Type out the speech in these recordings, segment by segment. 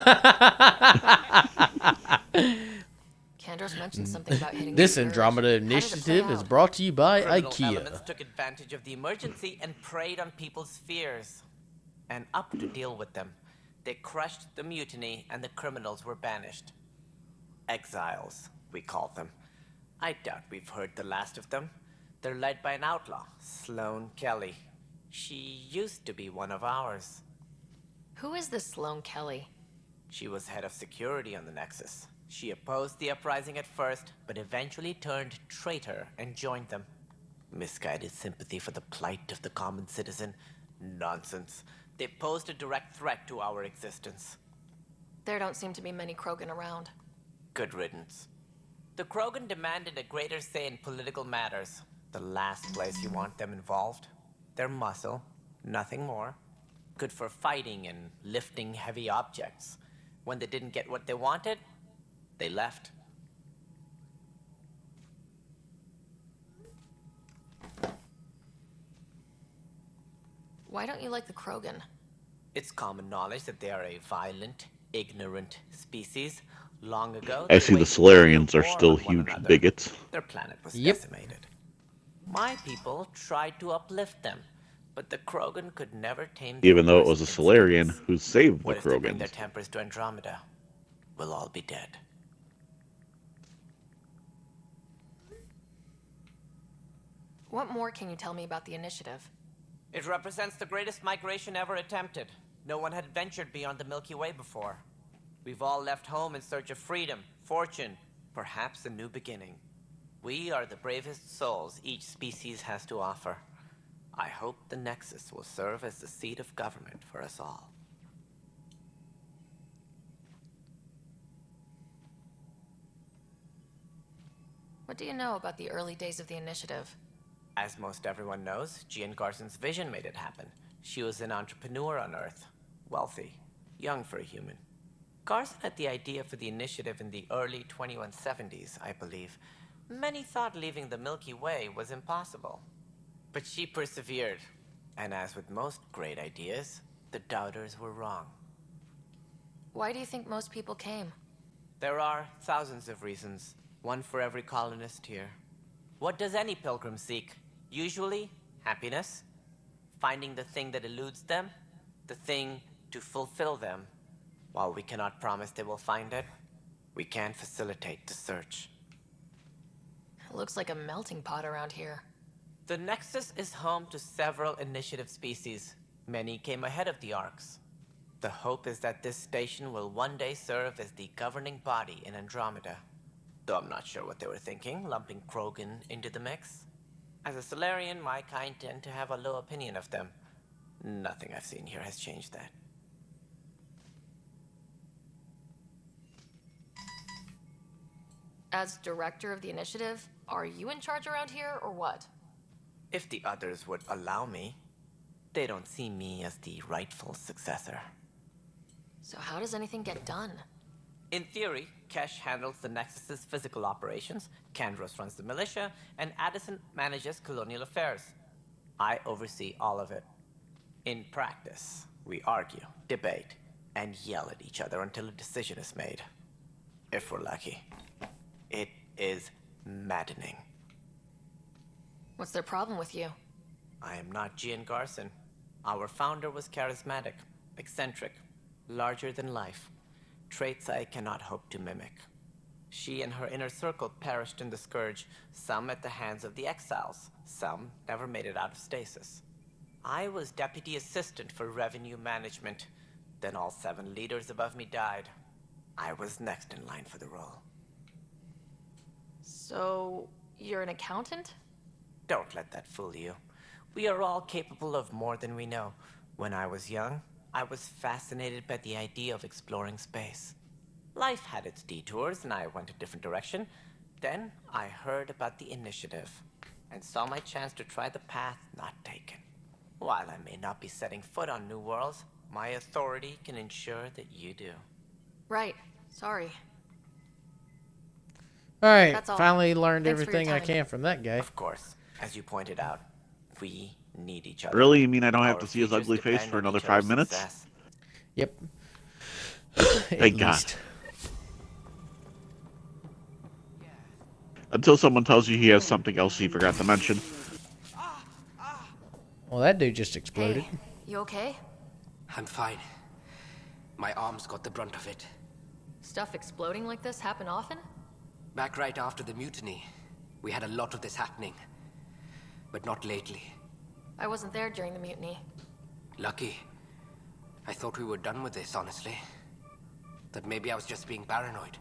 Kandros mentioned something about hitting This the Andromeda urge. How did it play initiative is out? brought to you by Criminal IKEA. elements took advantage of the emergency and preyed on people's fears. And up to deal with them, they crushed the mutiny and the criminals were banished. Exiles, we call them. I doubt we've heard the last of them. They're led by an outlaw, Sloane Kelly. She used to be one of ours. Who is this Sloane Kelly? She was head of security on the Nexus. She opposed the uprising at first, but eventually turned traitor and joined them. Misguided sympathy for the plight of the common citizen? Nonsense. They posed a direct threat to our existence. There don't seem to be many Krogan around. Good riddance. The Krogan demanded a greater say in political matters. The last place you want them involved. Their muscle, nothing more. Good for fighting and lifting heavy objects. When they didn't get what they wanted, they left. Why don't you like the Krogan? It's common knowledge that they are a violent, ignorant species. Long ago, I they see the waged Solarians are war still on one huge another. bigots. Their planet was Yep. decimated. My people tried to uplift them, but the Krogan could never tame their Even though it was a worst Solarian instincts. who saved the What if they bring their Krogans. tempers to Andromeda? We'll all be dead. What more can you tell me about the initiative? It represents the greatest migration ever attempted. No one had ventured beyond the Milky Way before. We've all left home in search of freedom, fortune, perhaps a new beginning. We are the bravest souls each species has to offer. I hope the Nexus will serve as the seat of government for us all. What do you know about the early days of the initiative? As most everyone knows, Jean Garson's vision made it happen. She was an entrepreneur on Earth. Wealthy. Young for a human. Garson had the idea for the initiative in the early 2170s, I believe. Many thought leaving the Milky Way was impossible. But she persevered. And as with most great ideas, the doubters were wrong. Why do you think most people came? There are thousands of reasons, one for every colonist here. What does any pilgrim seek? Usually, happiness. Finding the thing that eludes them, the thing to fulfill them. While we cannot promise they will find it, we can facilitate the search. It looks like a melting pot around here. The Nexus is home to several initiative species. Many came ahead of the Arks. The hope is that this station will one day serve as the governing body in Andromeda. Though I'm not sure what they were thinking, lumping Krogan into the mix. As a Solarian, my kind tend to have a low opinion of them. Nothing I've seen here has changed that. As director of the initiative, are you in charge around here, or what? If the others would allow me, they don't see me as the rightful successor. So how does anything get done? In theory, Kesh handles the Nexus's physical operations, Kandros runs the militia, and Addison manages colonial affairs. I oversee all of it. In practice, we argue, debate, and yell at each other until a decision is made. If we're lucky. It is maddening. What's their problem with you? I am not Gian Garson. Our founder was charismatic, eccentric, larger than life. Traits I cannot hope to mimic. She and her inner circle perished in the Scourge, some at the hands of the Exiles, some never made it out of stasis. I was deputy assistant for revenue management. Then all 7 leaders above me died. I was next in line for the role. So, you're an accountant? Don't let that fool you. We are all capable of more than we know. When I was young, I was fascinated by the idea of exploring space. Life had its detours, and I went a different direction. Then I heard about the initiative, and saw my chance to try the path not taken. While I may not be setting foot on new worlds, my authority can ensure that you do. Right. Sorry. Alright, That's all. finally learned Thanks for your everything I time. can from that guy. Of course, as you pointed out, we need each other. Really? You mean I don't have Our to see his futures ugly face depend for on another each 5 other's minutes? success. Yep. Thank God. Until someone tells you he has something else he forgot to mention. Well, that dude just exploded. Hey, you okay? I'm fine. My arms got the brunt of it. Stuff exploding like this happen often? Back right after the mutiny, we had a lot of this happening. But not lately. I wasn't there during the mutiny. Lucky. I thought we were done with this, honestly. That maybe I was just being paranoid.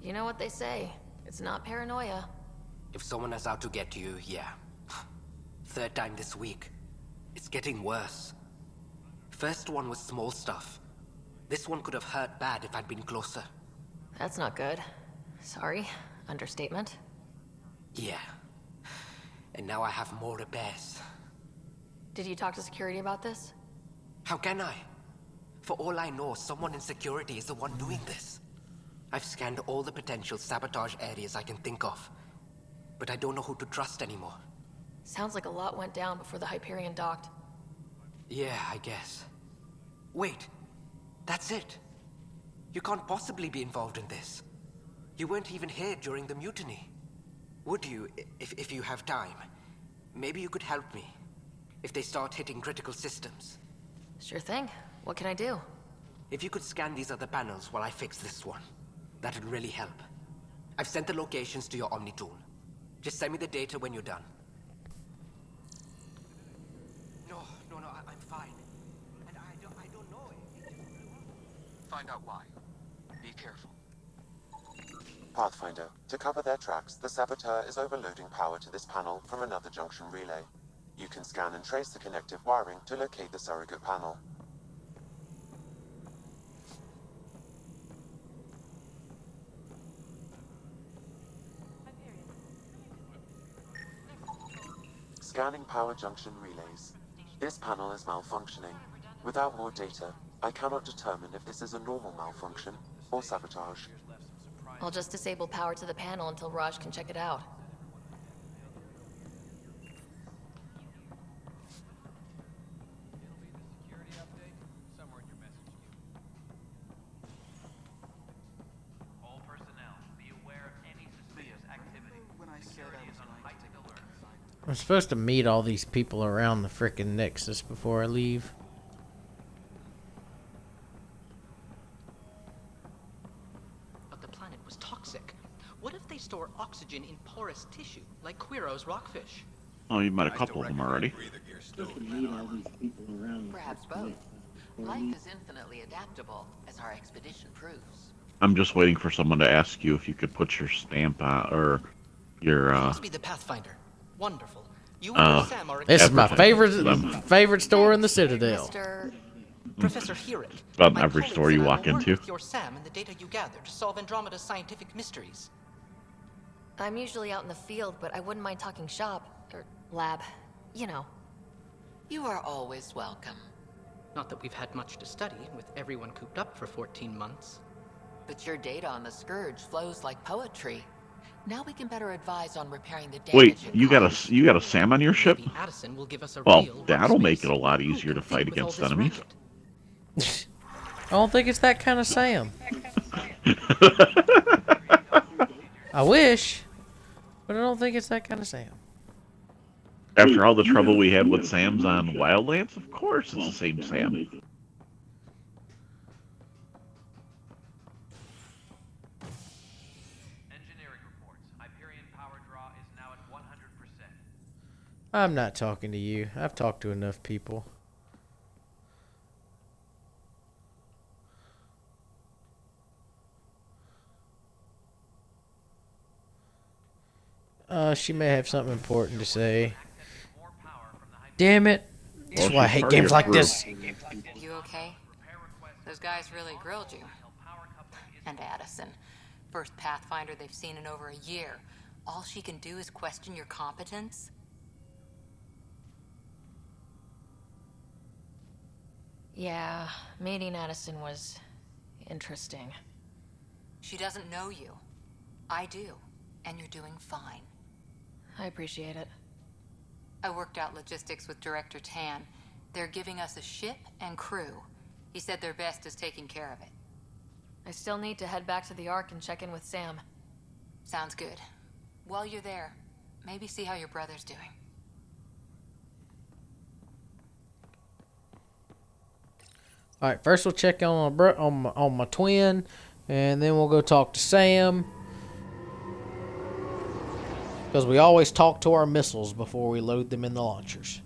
You know what they say. It's not paranoia. If someone is out to get you, yeah. Third time this week. It's getting worse. First one was small stuff. This one could have hurt bad if I'd been closer. That's not good. Sorry. Understatement. Yeah. And now I have more repairs. Did you talk to security about this? How can I? For all I know, someone in security is the one doing this. I've scanned all the potential sabotage areas I can think of. But I don't know who to trust anymore. Sounds like a lot went down before the Hyperion docked. Yeah, I guess. Wait. That's it. You can't possibly be involved in this. You weren't even here during the mutiny. Would you, if you have time? Maybe you could help me. If they start hitting critical systems. Sure thing. What can I do? If you could scan these other panels while I fix this one, that'd really help. I've sent the locations to your Omni tool. Just send me the data when you're done. No, I'm fine. And I don't know it. Find out why. Be careful. Pathfinder, to cover their tracks, the saboteur is overloading power to this panel from another junction relay. You can scan and trace the connective wiring to locate the surrogate panel. Scanning power junction relays. This panel is malfunctioning. Without more data, I cannot determine if this is a normal malfunction or sabotage. I'll just disable power to the panel until Raj can check it out. I'm supposed to meet all these people around the frickin' Nexus before I leave. But the planet was toxic. What if they store oxygen in porous tissue, like Quiro's rockfish? Oh, you met a couple of them already. Perhaps both. Life is infinitely adaptable, as our expedition proves. I'm just waiting for someone to ask you if you could put your stamp on, or your, You must be the Pathfinder. Wonderful. You and Sam are This is my Advertising. favorite store in the Citadel. Mr. Professor Hurek. About My every colleagues store you and I walk will work into. with your Sam and the data you gather to solve Andromeda's scientific mysteries. I'm usually out in the field, but I wouldn't mind talking shop, or lab. You know. You are always welcome. Not that we've had much to study, with everyone cooped up for 14 months. But your data on the Scourge flows like poetry. Now we can better advise on repairing the damage. Wait, it you got caused. a Sam on your ship? Maybe Addison will give us a Well, real that'll make workspace. it a lot Who easier to can fight think with all against this enemies. racket? I don't think it's that kind of Sam. I wish, but I don't think it's that kind of Sam. After all the trouble we had with Sam's on Wildlands, of course it's the same Sam. I'm not talking to you. I've talked to enough people. She may have something important to say. Damn it. That's Well, why I she's hate part of games your like crew. this. You okay? Those guys really grilled you. And Addison. First Pathfinder they've seen in over a year. All she can do is question your competence? Yeah, meeting Addison was interesting. She doesn't know you. I do. And you're doing fine. I appreciate it. I worked out logistics with Director Tan. They're giving us a ship and crew. He said their best is taking care of it. I still need to head back to the Ark and check in with Sam. Sounds good. While you're there, maybe see how your brother's doing. All right, first we'll check on on my twin, and then we'll go talk to Sam. Because we always talk to our missiles before we load them in the launchers.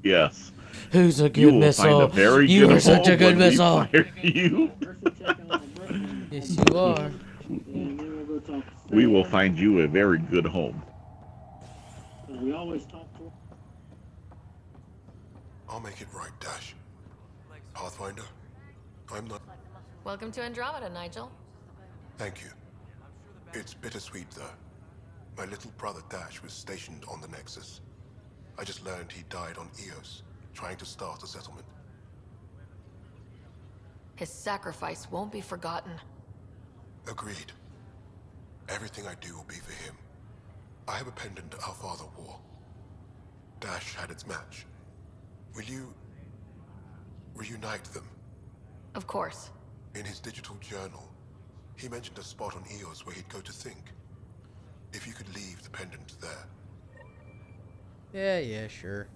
Yes. Who's a You good will missile? find a very You good are such a home good when we missile. fire you. Yes, you are. We will find you a very good home. I'll make it right, Dash. Pathfinder, I'm not... Welcome to Andromeda, Nigel. Thank you. It's bittersweet, though. My little brother Dash was stationed on the Nexus. I just learned he died on Eos, trying to start a settlement. His sacrifice won't be forgotten. Agreed. Everything I do will be for him. I have a pendant our father wore. Dash had its match. Will you... reunite them? Of course. In his digital journal, he mentioned a spot on Eos where he'd go to think. If you could leave the pendant there. Yeah, sure.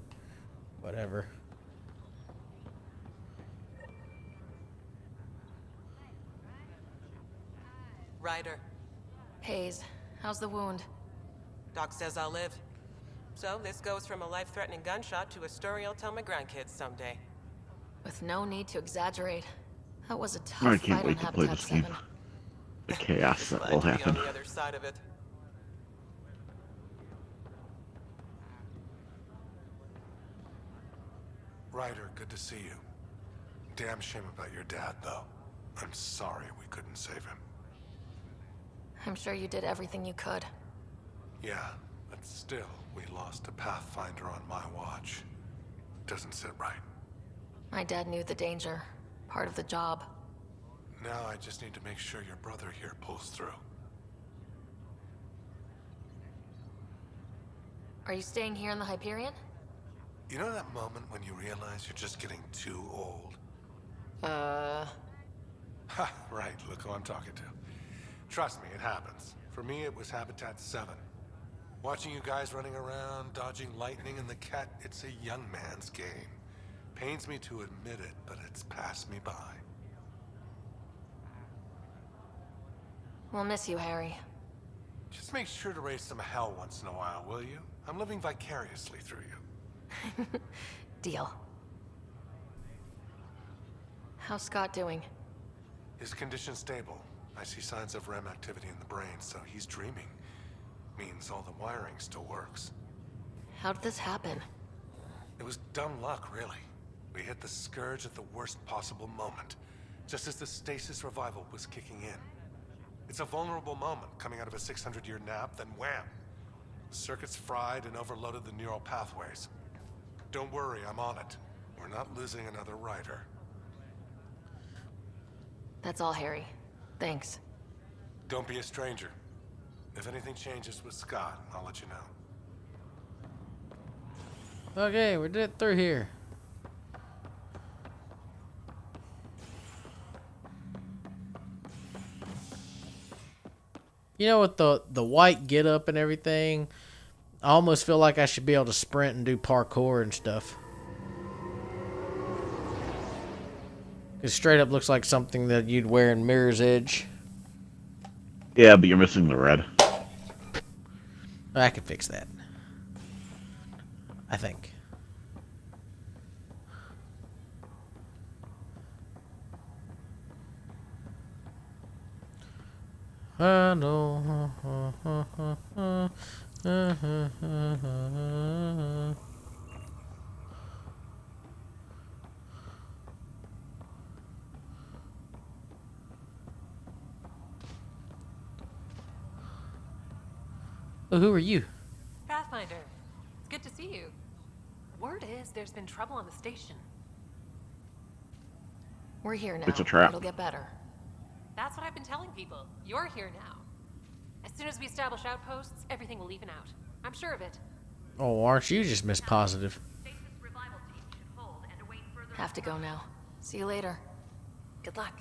Whatever. Ryder, Hayes, how's the wound? Doc says I'll live. So this goes from a life-threatening gunshot to a story I'll tell my grandkids someday. With no need to exaggerate. That was a tough I can't fight wait on to play Habitat this game. 7. The chaos that Glad will to be happen. on the other side of it. Ryder, good to see you. Damn shame about your dad, though. I'm sorry we couldn't save him. I'm sure you did everything you could. Yeah, but still, we lost a Pathfinder on my watch. Doesn't sit right. My dad knew the danger. Part of the job. Now I just need to make sure your brother here pulls through. Are you staying here in the Hyperion? You know that moment when you realize you're just getting too old? Ha, right, look who I'm talking to. Trust me, it happens. For me, it was Habitat 7. Watching you guys running around, dodging lightning and the cat, it's a young man's game. Pains me to admit it, but it's passed me by. We'll miss you, Harry. Just make sure to raise some hell once in a while, will you? I'm living vicariously through you. Deal. How's Scott doing? His condition's stable. I see signs of REM activity in the brain, so he's dreaming. Means all the wiring still works. How did this happen? It was dumb luck, really. We hit the Scourge at the worst possible moment, just as the stasis revival was kicking in. It's a vulnerable moment, coming out of a 600-year nap, then wham! The circuits fried and overloaded the neural pathways. Don't worry, I'm on it. We're not losing another Ryder. That's all, Harry. Thanks. Don't be a stranger. If anything changes with Scott, I'll let you know. Okay, we're dead through here. You know, with the white get up and everything, I almost feel like I should be able to sprint and do parkour and stuff. It straight up looks like something that you'd wear in Mirror's Edge. Yeah, but you're missing the red. I can fix that. I think. I know. Oh, who are you? Pathfinder, it's good to see you. Word is there's been trouble on the station. We're here now. It's a trap. It'll get better. That's what I've been telling people. You're here now. As soon as we establish outposts, everything will even out. I'm sure of it. Oh, aren't you just Miss Positive? Have to go now. See you later. Good luck.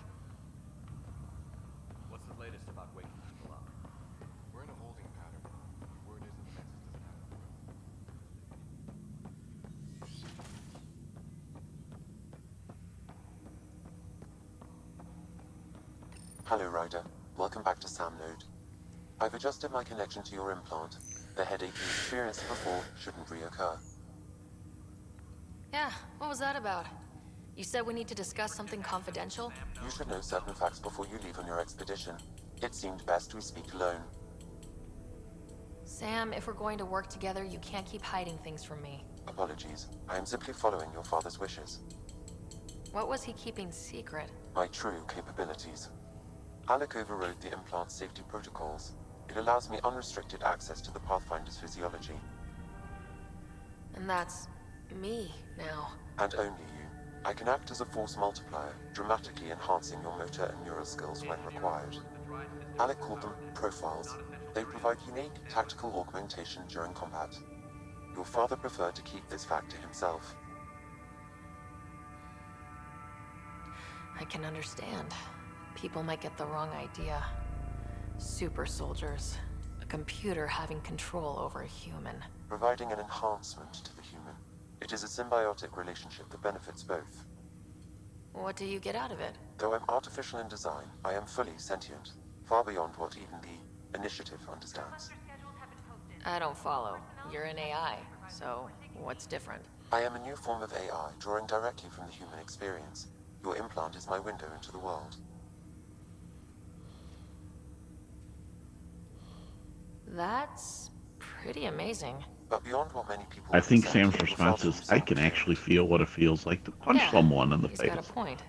Hello, Ryder. Welcome back to Sam Node. I've adjusted my connection to your implant. The headache you experienced before shouldn't reoccur. Yeah, what was that about? You said we need to discuss something confidential? You should know certain facts before you leave on your expedition. It seemed best we speak alone. Sam, if we're going to work together, you can't keep hiding things from me. Apologies. I am simply following your father's wishes. What was he keeping secret? My true capabilities. Alec overrode the implant's safety protocols. It allows me unrestricted access to the Pathfinder's physiology. And that's me now. And only you. I can act as a force multiplier, dramatically enhancing your motor and neural skills when required. Alec called them profiles. They provide unique tactical augmentation during combat. Your father preferred to keep this fact to himself. I can understand. People might get the wrong idea. Super soldiers. A computer having control over a human. Providing an enhancement to the human. It is a symbiotic relationship that benefits both. What do you get out of it? Though I'm artificial in design, I am fully sentient. Far beyond what even the Initiative understands. I don't follow. You're an AI, so what's different? I am a new form of AI, drawing directly from the human experience. Your implant is my window into the world. That's pretty amazing. But beyond what many people I think accept, Sam's your response father is, I himself can did. actually feel what it feels like to punch Yeah, someone in the he's face. got a point.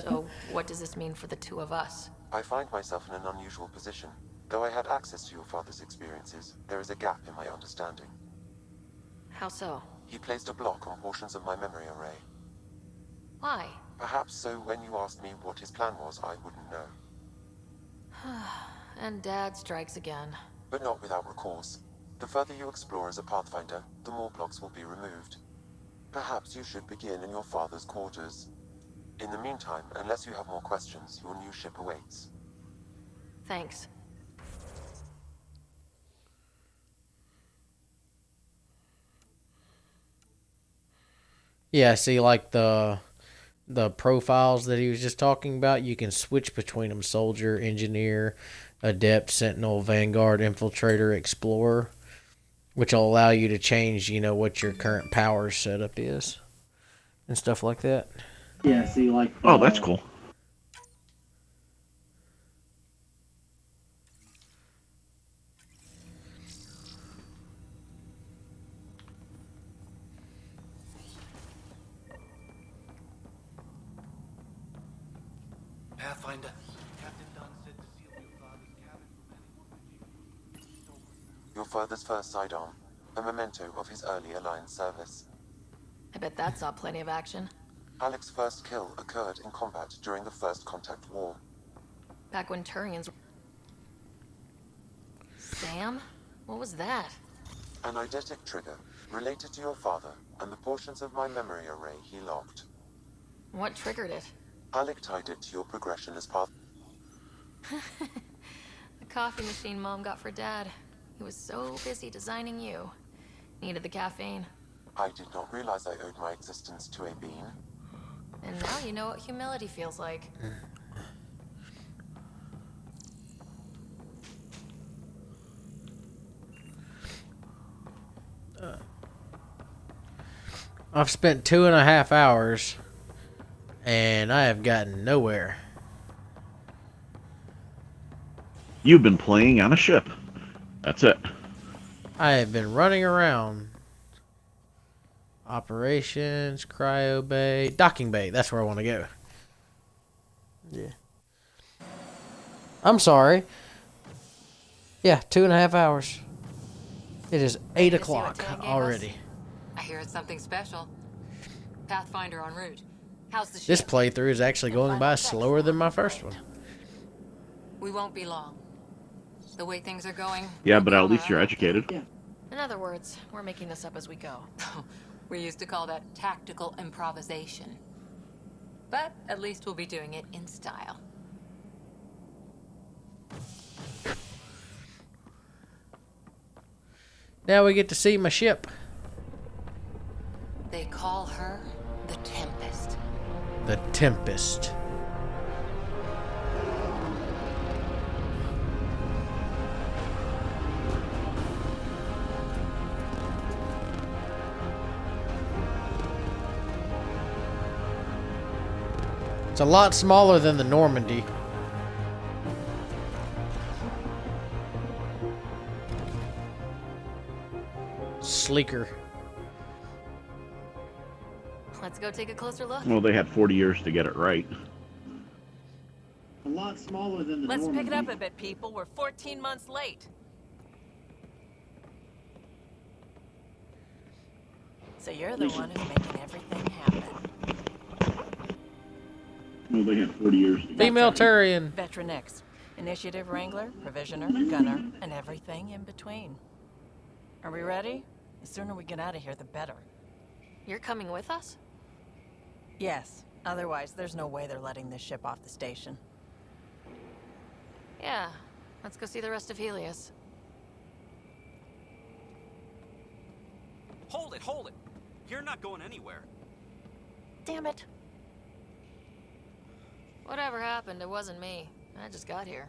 So, what does this mean for the two of us? I find myself in an unusual position. Though I had access to your father's experiences, there is a gap in my understanding. How so? He placed a block on portions of my memory array. Why? Perhaps so when you asked me what his plan was, I wouldn't know. And Dad strikes again. But not without recourse. The further you explore as a Pathfinder, the more blocks will be removed. Perhaps you should begin in your father's quarters. In the meantime, unless you have more questions, your new ship awaits. Thanks. Yeah, see, like the profiles that he was just talking about, you can switch between them: soldier, engineer, adept, sentinel, vanguard, infiltrator, explorer, which will allow you to change, what your current power setup is and stuff like that. Yeah, see, like... Oh, that's cool. Pathfinder. Your father's first sidearm, a memento of his early Alliance service. I bet that saw plenty of action. Alec's first kill occurred in combat during the First Contact War. Back when Turians... Sam? What was that? An eidetic trigger, related to your father, and the portions of my memory array he locked. What triggered it? Alec tied it to your progression as path. The coffee machine Mom got for Dad. He was so busy designing you. Needed the caffeine. I did not realize I owed my existence to a bean. And now you know what humility feels like. I've spent 2.5 hours, and I have gotten nowhere. You've been playing on a ship. That's it. I have been running around. Operations, cryo bay, docking bay. That's where I want to go. Yeah. I'm sorry. Yeah, 2.5 hours. It is 8 o'clock already. I hear it's something special. Pathfinder en route. How's the ship? This playthrough is actually going by slower than my first one. We won't be long. The way things are going. Yeah, but at least you're educated. Yeah. In other words, we're making this up as we go. We used to call that tactical improvisation. But at least we'll be doing it in style. Now we get to see my ship. They call her the Tempest. The Tempest. It's a lot smaller than the Normandy. Sleeker. Let's go take a closer look. Well, they had 40 years to get it right. A lot smaller than the Let's pick it Normandy. up a bit, people. We're 14 months late. So you're the one who's making everything happen. Well, they had 40 years to get it. Female Turian. Veteran X. Initiative Wrangler, Provisioner, Gunner, and everything in between. Are we ready? The sooner we get out of here, the better. You're coming with us? Yes. Otherwise, there's no way they're letting this ship off the station. Yeah. Let's go see the rest of Helios. Hold it, hold it! You're not going anywhere. Damn it. Whatever happened, it wasn't me. I just got here.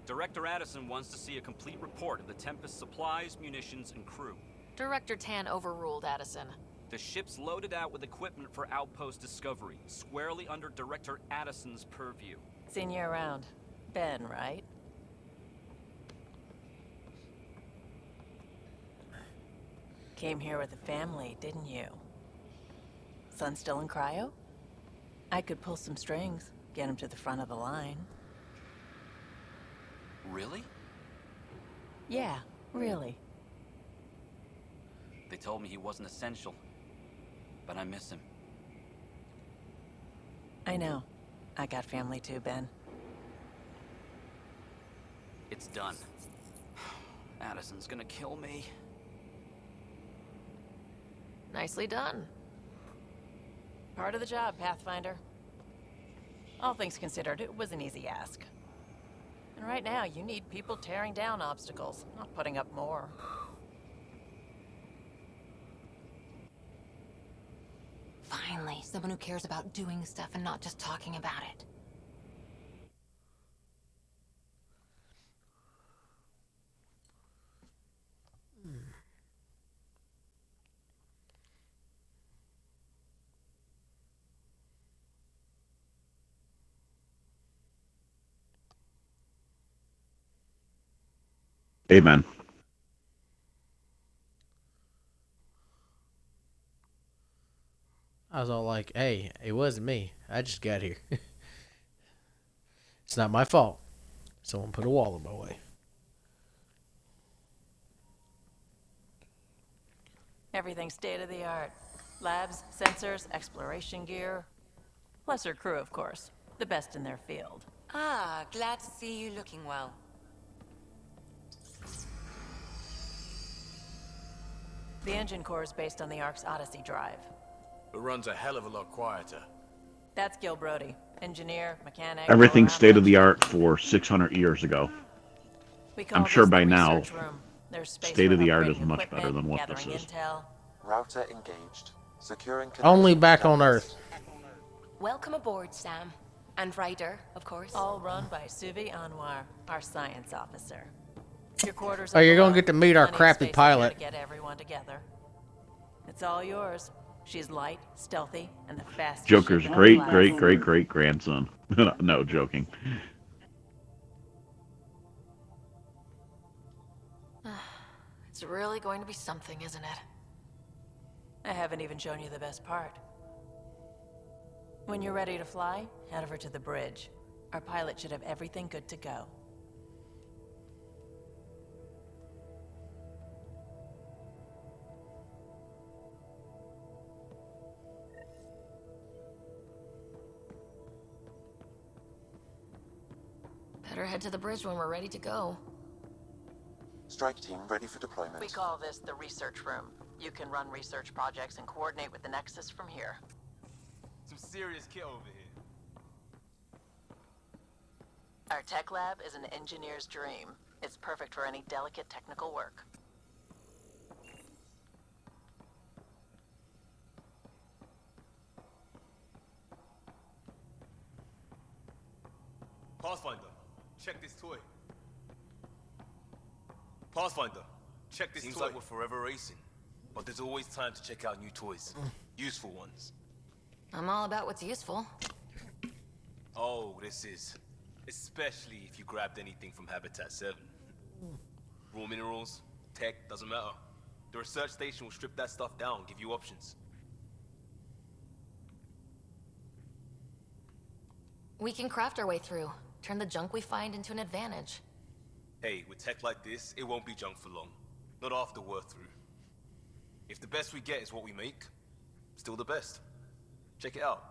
Director Addison wants to see a complete report of the Tempest's supplies, munitions, and crew. Director Tan overruled Addison. The ship's loaded out with equipment for outpost discovery, squarely under Director Addison's purview. Seen you around. Ben, right? Came here with a family, didn't you? Son still in cryo? I could pull some strings, get him to the front of the line. Really? Yeah, really. They told me he wasn't essential, but I miss him. I know. I got family too, Ben. It's done. Addison's gonna kill me. Nicely done. Part of the job, Pathfinder. All things considered, it was an easy ask. And right now, you need people tearing down obstacles, not putting up more. Finally, someone who cares about doing stuff and not just talking about it. Amen. I was all like, hey, it wasn't me. I just got here. It's not my fault. Someone put a wall in my way. Everything state of the art. Labs, sensors, exploration gear. Plus her crew, of course. The best in their field. Ah, glad to see you looking well. The engine core is based on the Ark's Odyssey drive. It runs a hell of a lot quieter. That's Gil Brody. Engineer, mechanic... Everything's state of the art for 600 years ago. I'm sure by now, state of the art is much better than what this is. Router engaged. Securing Only back on Earth. Welcome aboard, Sam. And Ryder, of course. All run by Suvi Anwar, our science officer. Your quarters. Oh, you're below. gonna get to meet our Plenty of crappy space pilot. To get everyone together. It's all yours. She's light, stealthy, and the fastest. Joker's ship in great, class. great, great, great grandson. No, joking. It's really going to be something, isn't it? I haven't even shown you the best part. When you're ready to fly, head over to the bridge. Our pilot should have everything good to go. Better head to the bridge when we're ready to go. Strike team ready for deployment. We call this the research room. You can run research projects and coordinate with the Nexus from here. Some serious kit over here. Our tech lab is an engineer's dream. It's perfect for any delicate technical work. Pathfinder, check this toy. Pathfinder, check this toy. Seems like we're forever racing, but there's always time to check out new toys. Useful ones. I'm all about what's useful. this is. Especially if you grabbed anything from Habitat 7. Raw minerals, tech, doesn't matter. The research station will strip that stuff down, give you options. We can craft our way through. Turn the junk we find into an advantage. Hey, with tech like this, it won't be junk for long. Not after we're through. If the best we get is what we make, still the best. Check it out.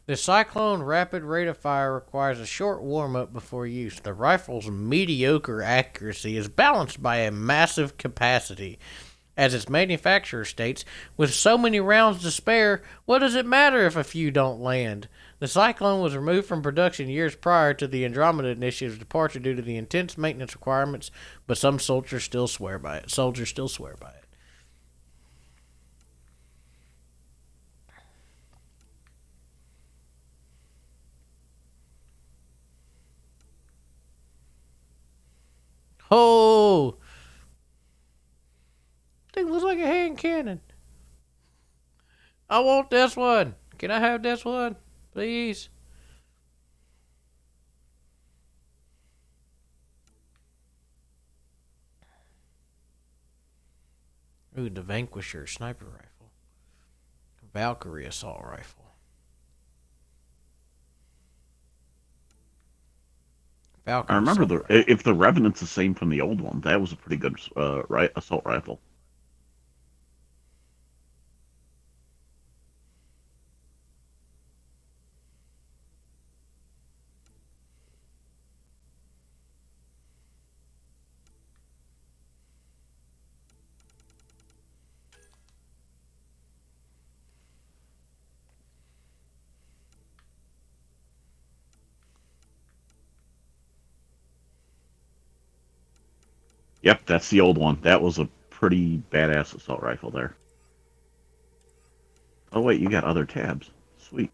The Cyclone rapid rate of fire requires a short warm-up before use. The rifle's mediocre accuracy is balanced by a massive capacity. As its manufacturer states, with so many rounds to spare, what does it matter if a few don't land? The Cyclone was removed from production years prior to the Andromeda initiative's departure due to the intense maintenance requirements, but some soldiers still swear by it. Oh! Thing looks like a hand cannon. I want this one. Can I have this one, please? Ooh, the Vanquisher sniper rifle. Valkyrie assault rifle. I remember if the Revenant's the same from the old one, that was a pretty good assault rifle. Yep, that's the old one. That was a pretty badass assault rifle there. Oh wait, you got other tabs. Sweet.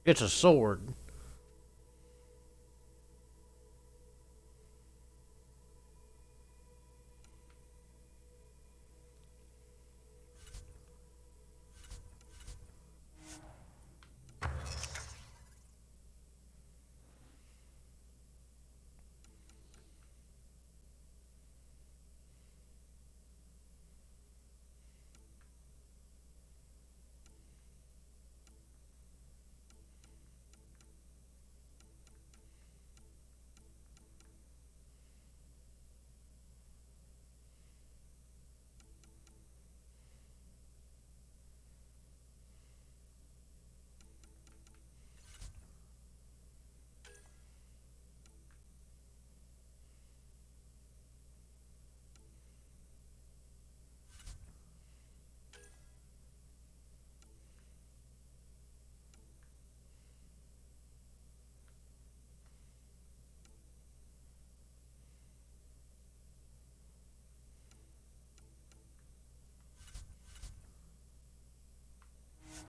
It's a sword.